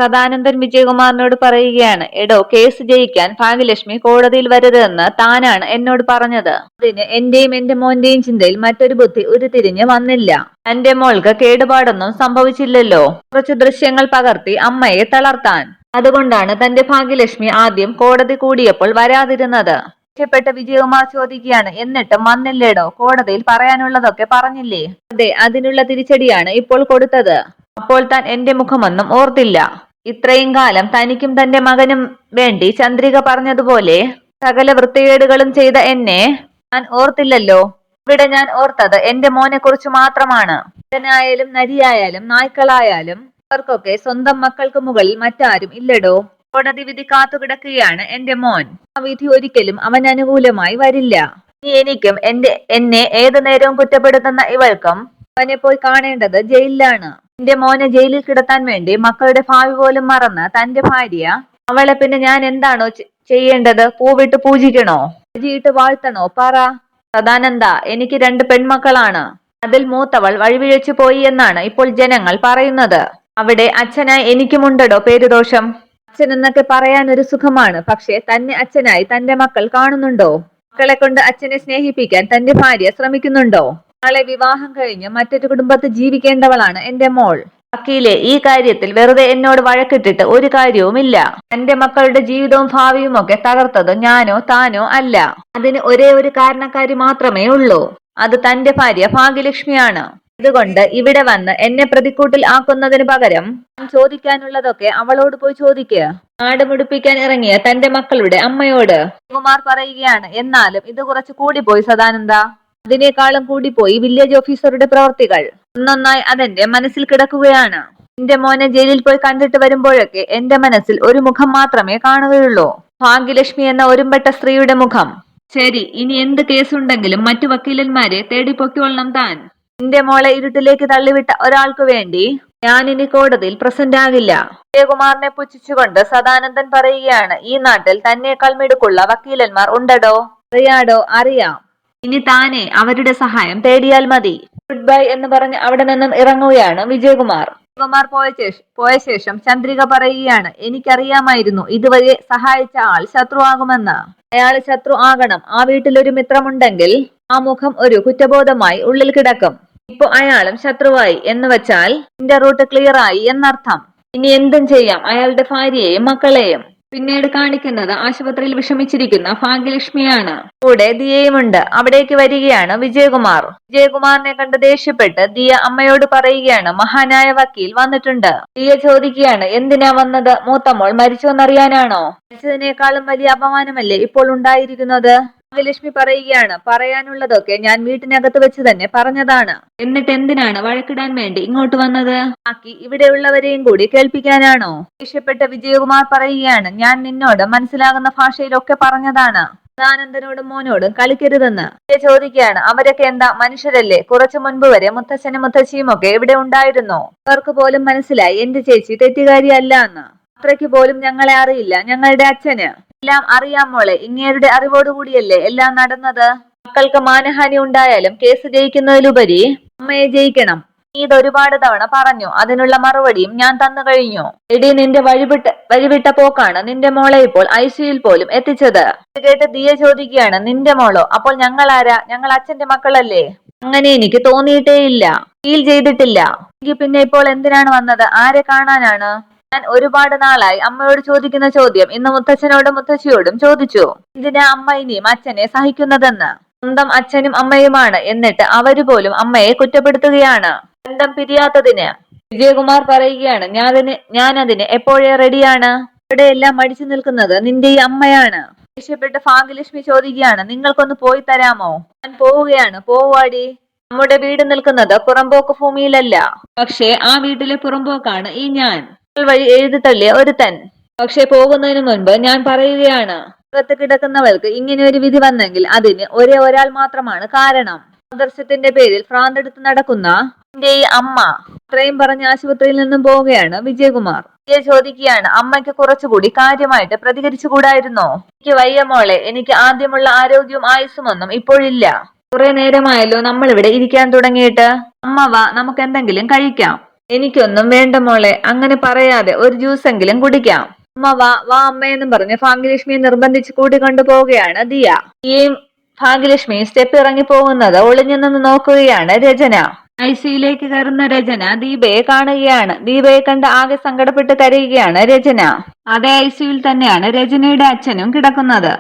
സദാനന്ദൻ വിജയകുമാറിനോട് പറയുകയാണ്, എടോ കേസ് ജയിക്കാൻ ഭാഗ്യലക്ഷ്മി കോടതിയിൽ വരരുതെന്ന് താനാണ് എന്നോട് പറഞ്ഞത്. അതിന് എന്റെയും എന്റെ മോന്റെയും ചിന്തയിൽ മറ്റൊരു ബുദ്ധി ഉരുത്തിരിഞ്ഞ് വന്നില്ല. എന്റെ മോൾക്ക് കേടുപാടൊന്നും സംഭവിച്ചില്ലല്ലോ. കുറച്ച് ദൃശ്യങ്ങൾ പകർത്തി അമ്മയെ തളർത്താൻ. അതുകൊണ്ടാണ് തന്റെ ഭാഗ്യലക്ഷ്മി ആദ്യം കോടതി കൂടിയപ്പോൾ വരാതിരുന്നത്. പ്പെട്ട വിജയകുമാർ ചോദിക്കുകയാണ്, എന്നിട്ടും വന്നില്ലേടോ? കോടതിയിൽ പറയാനുള്ളതൊക്കെ പറഞ്ഞില്ലേ? അതെ, അതിനുള്ള തിരിച്ചടിയാണ് ഇപ്പോൾ കൊടുത്തത്. അപ്പോൾ താൻ എന്റെ മുഖമൊന്നും ഓർത്തില്ല. ഇത്രയും കാലം തനിക്കും തന്റെ മകനും വേണ്ടി ചന്ദ്രിക പറഞ്ഞതുപോലെ സകല വൃത്തികേടുകളും ചെയ്ത എന്നെ ഞാൻ ഓർത്തില്ലല്ലോ. ഇവിടെ ഞാൻ ഓർത്തത് എന്റെ മോനെ കുറിച്ച് മാത്രമാണ്. ായാലും നരിയായാലും നായ്ക്കളായാലും അവർക്കൊക്കെ സ്വന്തം മക്കൾക്ക് മുകളിൽ മറ്റാരും ഇല്ലടോ. കോടതി വിധി കാത്തുകിടക്കുകയാണ് എന്റെ മോൻ. ആ വിധി ഒരിക്കലും അവൻ അനുകൂലമായി വരില്ല. ഇനി എനിക്കും എന്നെ ഏതു നേരവും കുറ്റപ്പെടുത്തുന്ന ഇവൾക്കും അവനെ പോയി കാണേണ്ടത് ജയിലിലാണ്. എന്റെ മോനെ ജയിലിൽ കിടത്താൻ വേണ്ടി മക്കളുടെ ഭാവി പോലും മറന്ന് തന്റെ ഭാര്യ, അവളെ പിന്നെ ഞാൻ എന്താണോ ചെയ്യേണ്ടത്? പൂവിട്ട് പൂജിക്കണോ? അരിയിട്ട് വാഴ്ത്തണോ? പറ സദാനന്ദ. എനിക്ക് 2 പെൺമക്കളാണ്. അതിൽ മൂത്തവൾ വഴിപിഴച്ചു പോയി എന്നാണ് ഇപ്പോൾ ജനങ്ങൾ പറയുന്നത്. അവിടെ അച്ഛനായി എനിക്കുമുണ്ടടോ പേരുദോഷം. അച്ഛൻ എന്നൊക്കെ പറയാൻ ഒരു സുഖമാണ്. പക്ഷെ തന്നെ അച്ഛനായി തന്റെ മക്കൾ കാണുന്നുണ്ടോ? മക്കളെ കൊണ്ട് അച്ഛനെ സ്നേഹിപ്പിക്കാൻ തന്റെ ഭാര്യ ശ്രമിക്കുന്നുണ്ടോ? നാളെ വിവാഹം കഴിഞ്ഞ് മറ്റൊരു കുടുംബത്ത് ജീവിക്കേണ്ടവളാണ് എന്റെ മോൾ. വക്കീലെ, ഈ കാര്യത്തിൽ വെറുതെ എന്നോട് വഴക്കിട്ടിട്ട് ഒരു കാര്യവുമില്ല. എന്റെ മക്കളുടെ ജീവിതവും ഭാവിയും ഒക്കെ തകർത്തത് ഞാനോ താനോ അല്ല. അതിന് ഒരേ ഒരു കാരണക്കാരി മാത്രമേ ഉള്ളൂ. അത് തന്റെ ഭാര്യ ഭാഗ്യലക്ഷ്മിയാണ്. അതുകൊണ്ട് ഇവിടെ വന്ന് എന്നെ പ്രതിക്കൂട്ടിൽ ആക്കുന്നതിന് പകരം ചോദിക്കാനുള്ളതൊക്കെ അവളോട് പോയി ചോദിക്കുക. നാട് മുടിപ്പിക്കാൻ ഇറങ്ങിയ തന്റെ മക്കളുടെ അമ്മയോട്. കുമാർ പറയുകയാണ്, എന്നാലും ഇത് കുറച്ച് കൂടിപ്പോയി സദാനന്ദ. അതിനേക്കാളും കൂടിപ്പോയി വില്ലേജ് ഓഫീസറുടെ പ്രവർത്തികൾ. ഒന്നൊന്നായി അതെന്റെ മനസ്സിൽ കിടക്കുകയാണ്. എന്റെ മോനെ ജയിലിൽ പോയി കണ്ടിട്ട് വരുമ്പോഴൊക്കെ എന്റെ മനസ്സിൽ ഒരു മുഖം മാത്രമേ കാണുകയുള്ളൂ. ഭാഗ്യലക്ഷ്മി എന്ന ഒരുമ്പെട്ട സ്ത്രീയുടെ മുഖം. ശരി, ഇനി എന്ത് കേസുണ്ടെങ്കിലും മറ്റു വക്കീലന്മാരെ തേടി പൊക്കിക്കൊള്ളണം താൻ. എന്റെ മോളെ ഇരുട്ടിലേക്ക് തള്ളിവിട്ട ഒരാൾക്ക് വേണ്ടി ഞാനിനി കോടതിയിൽ പ്രസന്റ് ആകില്ല. വിജയകുമാറിനെ പുച്ഛിച്ചുകൊണ്ട് സദാനന്ദൻ പറയുകയാണ്, ഈ നാട്ടിൽ തന്നേക്കാൾ മിടുക്കുള്ള വക്കീലന്മാർ ഉണ്ടടോ. അറിയാടോ, അറിയാം. ഇനി താനെ അവരുടെ സഹായം തേടിയാൽ മതി. ഗുഡ് ബൈ എന്ന് പറഞ്ഞ് അവിടെ നിന്നും ഇറങ്ങുകയാണ് വിജയകുമാർ. വിജയകുമാർ പോയ ശേഷം ചന്ദ്രിക പറയുകയാണ്, എനിക്കറിയാമായിരുന്നു ഇതുവരെ സഹായിച്ച ആൾ ശത്രു ആകുമെന്ന്. അയാൾ ശത്രു ആകണം. ആ വീട്ടിലൊരു മിത്രമുണ്ടെങ്കിൽ ആ മുഖം ഒരു കുറ്റബോധമായി ഉള്ളിൽ കിടക്കും. ഇപ്പൊ അയാളും ശത്രുവായി എന്ന് വെച്ചാൽ എന്റെ റൂട്ട് ക്ലിയർ ആയി എന്നർത്ഥം. ഇനി എന്തും ചെയ്യാം അയാളുടെ ഭാര്യയെയും മക്കളെയും. പിന്നീട് കാണിക്കുന്നത് ആശുപത്രിയിൽ വിഷമിച്ചിരിക്കുന്ന ഭാഗ്യലക്ഷ്മിയാണ്. കൂടെ ദിയയുമുണ്ട്. അവിടേക്ക് വരികയാണ് വിജയകുമാർ. വിജയകുമാറിനെ കണ്ട് ദേഷ്യപ്പെട്ട് ദിയ അമ്മയോട് പറയുകയാണ്, മഹാനായ വക്കീൽ വന്നിട്ടുണ്ട്. ദിയ ചോദിക്കുകയാണ്, എന്തിനാ വന്നത്? മൂത്തമോൾ മരിച്ചോന്നറിയാനാണോ? മരിച്ചതിനേക്കാളും വലിയ അപമാനമല്ലേ ഇപ്പോൾ ഉണ്ടായിരിക്കുന്നത്? ഭാഗ്യലക്ഷ്മി പറയുകയാണ്, പറയാനുള്ളതൊക്കെ ഞാൻ വീട്ടിനകത്ത് വെച്ച് തന്നെ പറഞ്ഞതാണ്. എന്നിട്ട് എന്തിനാണ് വഴക്കിടാൻ വേണ്ടി ഇങ്ങോട്ട് വന്നത്? ബാക്കി ഇവിടെയുള്ളവരെയും കൂടി കേൾപ്പിക്കാനാണോ? ദേഷ്യപ്പെട്ട വിജയകുമാർ പറയുകയാണ്, ഞാൻ നിന്നോട് മനസ്സിലാകുന്ന ഭാഷയിലൊക്കെ പറഞ്ഞതാണ്. സദാനന്ദനോടും മോനോടും കളിക്കരുതെന്ന്. ചോദിക്കുകയാണ്, അവരൊക്കെ എന്താ മനുഷ്യരല്ലേ? കുറച്ചു മുൻപ് വരെ മുത്തച്ഛനും മുത്തശ്ശിയും ഒക്കെ ഇവിടെ ഉണ്ടായിരുന്നു. അവർക്ക് പോലും മനസ്സിലായി എന്റെ ചേച്ചി തെറ്റുകാരിയല്ല എന്ന്. അത്രയ്ക്ക് പോലും ഞങ്ങളെ അറിയില്ല ഞങ്ങളുടെ അച്ഛന്. എല്ലാം അറിയാം മോളെ. ഇങ്ങേരുടെ അറിവോടുകൂടിയല്ലേ എല്ലാം നടന്നത്. മക്കൾക്ക് മാനഹാനി ഉണ്ടായാലും കേസ് ജയിക്കുന്നതിലുപരി അമ്മയെ ജയിക്കണം. നീ ഇത് ഒരുപാട് തവണ പറഞ്ഞു. അതിനുള്ള മറുപടിയും ഞാൻ തന്നു കഴിഞ്ഞു. എടി, നിന്റെ വഴിവിട്ട പോക്കാണ് നിന്റെ മോളെ ഇപ്പോൾ ഐസിയുയിൽ പോലും എത്തിച്ചത്. ഇത് കേട്ട് ദിയ ചോദിക്കുകയാണ്, നിന്റെ മോളോ? അപ്പോൾ ഞങ്ങൾ ആരാ? ഞങ്ങൾ അച്ഛന്റെ മക്കളല്ലേ? അങ്ങനെ എനിക്ക് തോന്നിയിട്ടേയില്ല, ഫീൽ ചെയ്തിട്ടില്ല. എനിക്ക് പിന്നെ ഇപ്പോൾ എന്തിനാണ് വന്നത്? ആരെ കാണാനാണ്? ഞാൻ ഒരുപാട് നാളായി അമ്മയോട് ചോദിക്കുന്ന ചോദ്യം ഇന്ന് മുത്തച്ഛനോടും മുത്തശ്ശിയോടും ചോദിച്ചു. എന്തിനാ അമ്മ ഇനിയും അച്ഛനെ സഹിക്കുന്നതെന്ന്? സ്വന്തം അച്ഛനും അമ്മയുമാണ്. എന്നിട്ട് അവര് പോലും അമ്മയെ കുറ്റപ്പെടുത്തുകയാണ് ബന്ധം പിരിയാത്തതിന്. വിജയകുമാർ പറയുകയാണ്, ഞാൻ അതിന് എപ്പോഴേ റെഡിയാണ്. ഇവിടെയെല്ലാം മടിച്ചു നിൽക്കുന്നത് നിന്റെ ഈ അമ്മയാണ്. ദേഷ്യപ്പെട്ട് ഭാഗ്യലക്ഷ്മി ചോദിക്കുകയാണ്, നിങ്ങൾക്കൊന്ന് പോയി തരാമോ? ഞാൻ പോവുകയാണ്. പോവാടി. നമ്മുടെ വീട് നിൽക്കുന്നത് പുറമ്പോക്ക് ഭൂമിയിലല്ല. പക്ഷേ ആ വീട്ടിലെ പുറമ്പോക്കാണ് ഈ ഞാൻ. വഴി എഴുതി തള്ളിയ ഒരുത്തൻ. പക്ഷെ പോകുന്നതിന് മുൻപ് ഞാൻ പറയുകയാണ്, പുറത്ത് കിടക്കുന്നവൾക്ക് ഇങ്ങനെ ഒരു വിധി വന്നെങ്കിൽ അതിന് ഒരേ ഒരാൾ മാത്രമാണ് കാരണം. ആദർശത്തിന്റെ പേരിൽ ഭ്രാന്തെടുത്ത് നടക്കുന്ന എന്റെ ഈ അമ്മ. ഇത്രയും പറഞ്ഞ് ആശുപത്രിയിൽ നിന്നും പോവുകയാണ് വിജയകുമാർ. ചോദിക്കുകയാണ്, അമ്മയ്ക്ക് കുറച്ചുകൂടി കാര്യമായിട്ട് പ്രതികരിച്ചുകൂടായിരുന്നോ? എനിക്ക് വയ്യ മോളെ. എനിക്ക് ആദ്യമുള്ള ആരോഗ്യവും ആയുസ്സുമൊന്നും ഇപ്പോഴില്ല. കുറെ നേരമായല്ലോ നമ്മൾ ഇവിടെ ഇരിക്കാൻ തുടങ്ങിയിട്ട്. അമ്മ വാ, നമുക്ക് എന്തെങ്കിലും കഴിക്കാം. എനിക്കൊന്നും വേണ്ട മോളെ, അങ്ങനെ പറയാതെ ഒരു ജ്യൂസെങ്കിലും കുടിക്കാം. അമ്മ വാ വാ അമ്മയെന്നും പറഞ്ഞ് ഭാഗ്യലക്ഷ്മിയെ നിർബന്ധിച്ച് കൂട്ടിക്കൊണ്ടു പോവുകയാണ് ദിയ. ദിയയും ഭാഗ്യലക്ഷ്മി സ്റ്റെപ്പ് ഇറങ്ങി പോകുന്നത് ഒളിഞ്ഞു നിന്ന് നോക്കുകയാണ് രചന. ഐസിയിലേക്ക് കയറുന്ന രചന ദീപയെ കാണുകയാണ്. ദീപയെ കണ്ട് ആകെ സങ്കടപ്പെട്ട് കരയുകയാണ് രചന. അതേ ഐസിയുയിൽ തന്നെയാണ് രചനയുടെ അച്ഛനും കിടക്കുന്നത്.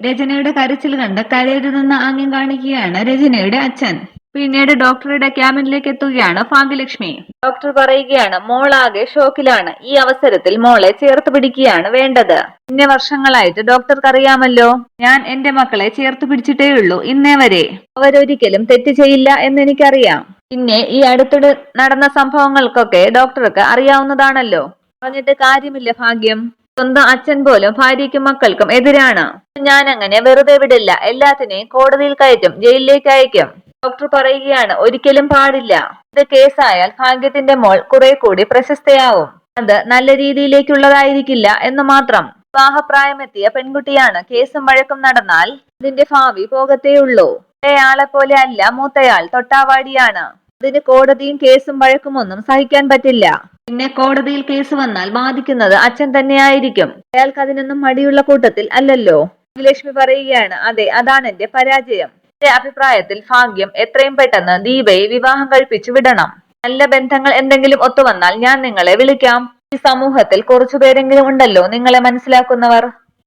രചനയുടെ കരച്ചിൽ കണ്ട് കരയരുതെന്ന് ആംഗ്യം കാണിക്കുകയാണ് രചനയുടെ അച്ഛൻ. പിന്നീട് ഡോക്ടറുടെ ക്യാബിനിലേക്ക് എത്തുകയാണ് ഭാഗ്യലക്ഷ്മി. ഡോക്ടർ പറയുകയാണ് മോളാകെ ഷോക്കിലാണ്. ഈ അവസരത്തിൽ മോളെ ചേർത്ത് പിടിക്കുകയാണ് വേണ്ടത്. ഇന്ന വർഷങ്ങളായിട്ട് ഡോക്ടർക്ക് അറിയാമല്ലോ, ഞാൻ എന്റെ മക്കളെ ചേർത്ത് പിടിച്ചിട്ടേ ഉള്ളൂ ഇന്നേ വരെ. അവരൊരിക്കലും തെറ്റ് ചെയ്യില്ല എന്ന് എനിക്കറിയാം. പിന്നെ ഈ അടുത്തിടെ നടന്ന സംഭവങ്ങൾക്കൊക്കെ ഡോക്ടർക്ക് അറിയാവുന്നതാണല്ലോ. പറഞ്ഞിട്ട് കാര്യമില്ല ഭാഗ്യം. സ്വന്തം അച്ഛൻ പോലും ഭാര്യയ്ക്കും മക്കൾക്കും എതിരാണ്. ഞാൻ അങ്ങനെ വെറുതെ വിടില്ല. എല്ലാത്തിനെയും കോടതിയിൽ കയറ്റും, ജയിലിലേക്ക് അയക്കും. ഡോക്ടർ പറയുകയാണ് ഒരിക്കലും പാടില്ല. ഇത് കേസായാൽ ഭാഗ്യത്തിന്റെ മോൾ കുറെ കൂടി പ്രശസ്തയാവും. അത് നല്ല രീതിയിലേക്കുള്ളതായിരിക്കില്ല എന്ന് മാത്രം. വിവാഹപ്രായമെത്തിയ പെൺകുട്ടിയാണ്. കേസും വഴക്കും നടന്നാൽ അതിന്റെ ഭാവി പോകത്തേയുള്ളൂ. ഇളയാളെ പോലെ അല്ല മൂത്തയാൾ, തൊട്ടാവാടിയാണ്. അതിന് കോടതിയും കേസും വഴക്കുമൊന്നും സഹിക്കാൻ പറ്റില്ല. പിന്നെ കോടതിയിൽ കേസ് വന്നാൽ ബാധിക്കുന്നത് അച്ഛൻ തന്നെയായിരിക്കും. അയാൾക്ക് അതിനൊന്നും മടിയുള്ള കൂട്ടത്തിൽ അല്ലല്ലോ. ലക്ഷ്മി പറയുകയാണ് അതെ, അതാണ് എന്റെ പരാജയം. എന്റെ അഭിപ്രായത്തിൽ ഭാഗ്യം എത്രയും പെട്ടെന്ന് ദീപയെ വിവാഹം കഴിപ്പിച്ചു വിടണം. നല്ല ബന്ധങ്ങൾ എന്തെങ്കിലും ഒത്തുവന്നാൽ ഞാൻ നിങ്ങളെ വിളിക്കാം. ഈ സമൂഹത്തിൽ കുറച്ചുപേരെങ്കിലും ഉണ്ടല്ലോ നിങ്ങളെ മനസ്സിലാക്കുന്നവർ,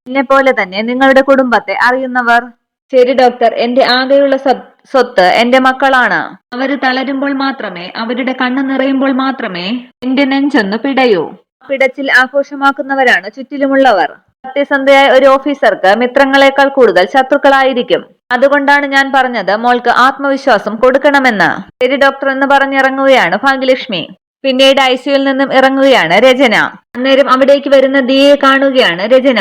എന്നെ പോലെ തന്നെ നിങ്ങളുടെ കുടുംബത്തെ അറിയുന്നവർ. ശരി ഡോക്ടർ, എന്റെ ആകെയുള്ള സ്വത്ത് എന്റെ മക്കളാണ്. അവര് തളരുമ്പോൾ മാത്രമേ, അവരുടെ കണ്ണ് നിറയുമ്പോൾ മാത്രമേ എന്റെ നെഞ്ചൊന്ന് പിടയൂ. പിടച്ചിൽ ആഘോഷമാക്കുന്നവരാണ് ചുറ്റിലുമുള്ളവർ. സത്യസന്ധയായ ഒരു ഓഫീസർക്ക് മിത്രങ്ങളെക്കാൾ കൂടുതൽ ശത്രുക്കളായിരിക്കും. അതുകൊണ്ടാണ് ഞാൻ പറഞ്ഞത് മോൾക്ക് ആത്മവിശ്വാസം കൊടുക്കണമെന്ന്. ശരി ഡോക്ടർ എന്ന് പറഞ്ഞിറങ്ങുകയാണ് ഭാഗ്യലക്ഷ്മി. പിന്നീട് ഐസിയുയിൽ നിന്നും ഇറങ്ങുകയാണ് രചന. അന്നേരം അവിടേക്ക് വരുന്ന ദിയയെ കാണുകയാണ് രചന.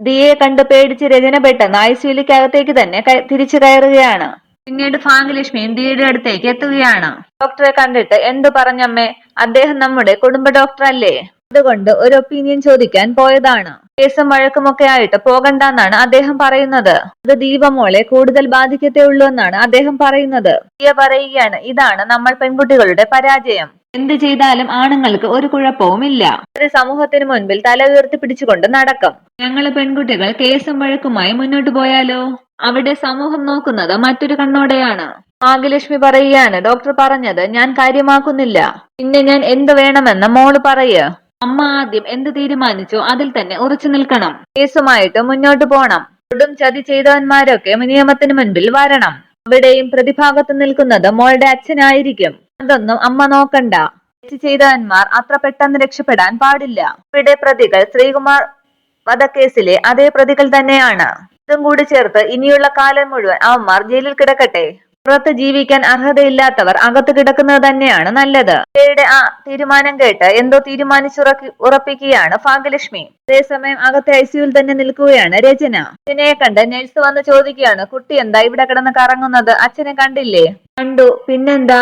ദിയയെ കണ്ട് പേടിച്ച് രചന പെട്ടെന്ന് ഐസിയുലേക്ക് അകത്തേക്ക് തന്നെ തിരിച്ചു കയറുകയാണ്. പിന്നീട് ഭാഗ്യലക്ഷ്മിയും ദിയയുടെ അടുത്തേക്ക് എത്തുകയാണ്. ഡോക്ടറെ കണ്ടിട്ട് എന്തു പറഞ്ഞമ്മേ? അദ്ദേഹം നമ്മുടെ കുടുംബ ഡോക്ടർ അല്ലേ? അതുകൊണ്ട് ഒരു ഒപ്പീനിയൻ ചോദിക്കാൻ പോയതാണ്. കേസും വഴക്കുമൊക്കെ ആയിട്ട് പോകണ്ടെന്നാണ് അദ്ദേഹം പറയുന്നത്. അത് ദീപമോളെ കൂടുതൽ ബാധിക്കത്തേ ഉള്ളൂ എന്നാണ് അദ്ദേഹം പറയുന്നത്. ദിയ പറയുകയാണ് ഇതാണ് നമ്മൾ പെൺകുട്ടികളുടെ പരാജയം. എന്ത് ചെയ്താലും ആണുങ്ങൾക്ക് ഒരു കുഴപ്പവുമില്ല. ഒരു സമൂഹത്തിന് മുൻപിൽ തല ഉയർത്തി പിടിച്ചുകൊണ്ട് നടക്കും. ഞങ്ങള് പെൺകുട്ടികൾ കേസും വഴക്കുമായി മുന്നോട്ട് പോയാലോ? അവിടെ സമൂഹം നോക്കുന്നത് മറ്റൊരു കണ്ണോടെയാണ്. ഭാഗ്യലക്ഷ്മി പറയുകയാണ് ഡോക്ടർ പറഞ്ഞത് ഞാൻ കാര്യമാക്കുന്നില്ല. പിന്നെ ഞാൻ എന്ത് വേണമെന്ന് മോള് പറയ്. അമ്മ ആദ്യം എന്ത് തീരുമാനിച്ചോ അതിൽ തന്നെ ഉറച്ചു നിൽക്കണം. കേസുമായിട്ട് മുന്നോട്ട് പോണം. കൊടും ചതി ചെയ്തവന്മാരൊക്കെ നിയമത്തിന് മുൻപിൽ വരണം. അവിടെയും പ്രതിഭാഗത്ത് നിൽക്കുന്നത് മോളുടെ അച്ഛനായിരിക്കും. അതൊന്നും അമ്മ നോക്കണ്ട. തെറ്റ് ചെയ്തവന്മാർ അത്ര പെട്ടെന്ന് രക്ഷപ്പെടാൻ പാടില്ല. ഇവിടെ പ്രതികൾ ശ്രീകുമാർ വധക്കേസിലെ അതേ പ്രതികൾ തന്നെയാണ്. ഇതും കൂടി ചേർത്ത് ഇനിയുള്ള കാലം മുഴുവൻ അവന്മാർ ജയിലിൽ കിടക്കട്ടെ. പുറത്ത് ജീവിക്കാൻ അർഹതയില്ലാത്തവർ അകത്ത് കിടക്കുന്നത് തന്നെയാണ് നല്ലത്. ഇവയുടെ ആ തീരുമാനം കേട്ട് എന്തോ ഉറപ്പിക്കുകയാണ് ഭാഗ്യലക്ഷ്മി. അതേസമയം അകത്തെ ഐസിയുയിൽ തന്നെ നിൽക്കുകയാണ് രചന. രചനയെ കണ്ട് നഴ്സ് വന്ന് ചോദിക്കുകയാണ് കുട്ടി എന്താ ഇവിടെ കിടന്ന് കറങ്ങുന്നത്? അച്ഛനെ കണ്ടില്ലേ? കണ്ടു, പിന്നെന്താ?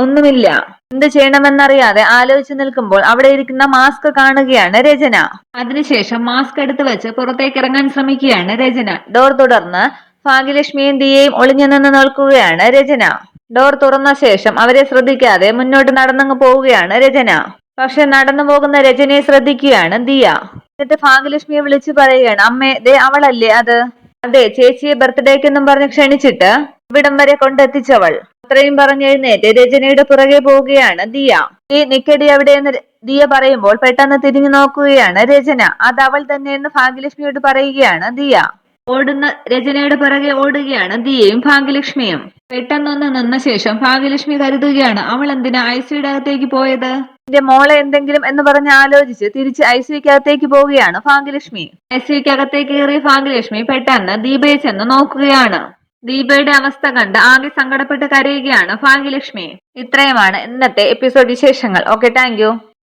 ഒന്നുമില്ല. എന്ത് ചെയ്യണമെന്നറിയാതെ ആലോചിച്ച് നിൽക്കുമ്പോൾ അവിടെ ഇരിക്കുന്ന മാസ്ക് കാണുകയാണ് രചന. അതിനുശേഷം മാസ്ക് എടുത്തു വെച്ച് പുറത്തേക്ക് ഇറങ്ങാൻ ശ്രമിക്കുകയാണ് രചന. ഡോർ തുടർന്ന് ഭാഗ്യലക്ഷ്മിയും ദിയയും ഒളിഞ്ഞു നിന്ന് നിൽക്കുകയാണ് രചന. ഡോർ തുറന്ന ശേഷം അവരെ ശ്രദ്ധിക്കാതെ മുന്നോട്ട് നടന്നങ്ങ് പോവുകയാണ് രചന. പക്ഷെ നടന്നു പോകുന്ന രചനയെ ശ്രദ്ധിക്കുകയാണ് ദിയ. എന്നിട്ട് ഭാഗ്യലക്ഷ്മിയെ വിളിച്ചു പറയുകയാണ് അമ്മേ, ദേ അവളല്ലേ അത്? അതെ, ചേച്ചിയെ ബർത്ത്ഡേക്കെന്നും പറഞ്ഞ് ക്ഷണിച്ചിട്ട് ഇവിടം വരെ കൊണ്ടെത്തിച്ചവൾ. അത്രയും പറഞ്ഞെഴുന്നേറ്റ് രചനയുടെ പുറകെ പോവുകയാണ് ദിയ. ഈ നിക്കടി എവിടെയെന്ന് ദിയ പറയുമ്പോൾ പെട്ടെന്ന് തിരിഞ്ഞു നോക്കുകയാണ് രചന. അത് അവൾ തന്നെയെന്ന് ഭാഗ്യലക്ഷ്മിയോട് പറയുകയാണ് ദിയ. ഓടുന്ന രചനയുടെ പിറകെ ഓടുകയാണ് ദിയയും ഭാഗ്യലക്ഷ്മിയും. പെട്ടെന്നൊന്ന് നിന്ന ശേഷം ഭാഗ്യലക്ഷ്മി കരുതുകയാണ് അവൾ എന്തിനാ ഐസിയുടെ അകത്തേക്ക് പോയത്? എന്റെ മോളെ എന്തെങ്കിലും എന്ന് പറഞ്ഞ് ആലോചിച്ച് തിരിച്ച് ഐസിയുക്കകത്തേക്ക് പോവുകയാണ് ഭാഗ്യലക്ഷ്മി. ഐസിയുക്കകത്തേക്ക് കയറിയ ഭാഗ്യലക്ഷ്മി പെട്ടെന്ന് ദീപയെ ചെന്ന് നോക്കുകയാണ്. ദീപയുടെ അവസ്ഥ കണ്ട് ആകെ സങ്കടപ്പെട്ട് കരയുകയാണ് ഭാഗ്യലക്ഷ്മി. ഇത്രയുമാണ് ഇന്നത്തെ എപ്പിസോഡ് വിശേഷങ്ങൾ. Okay, thank you.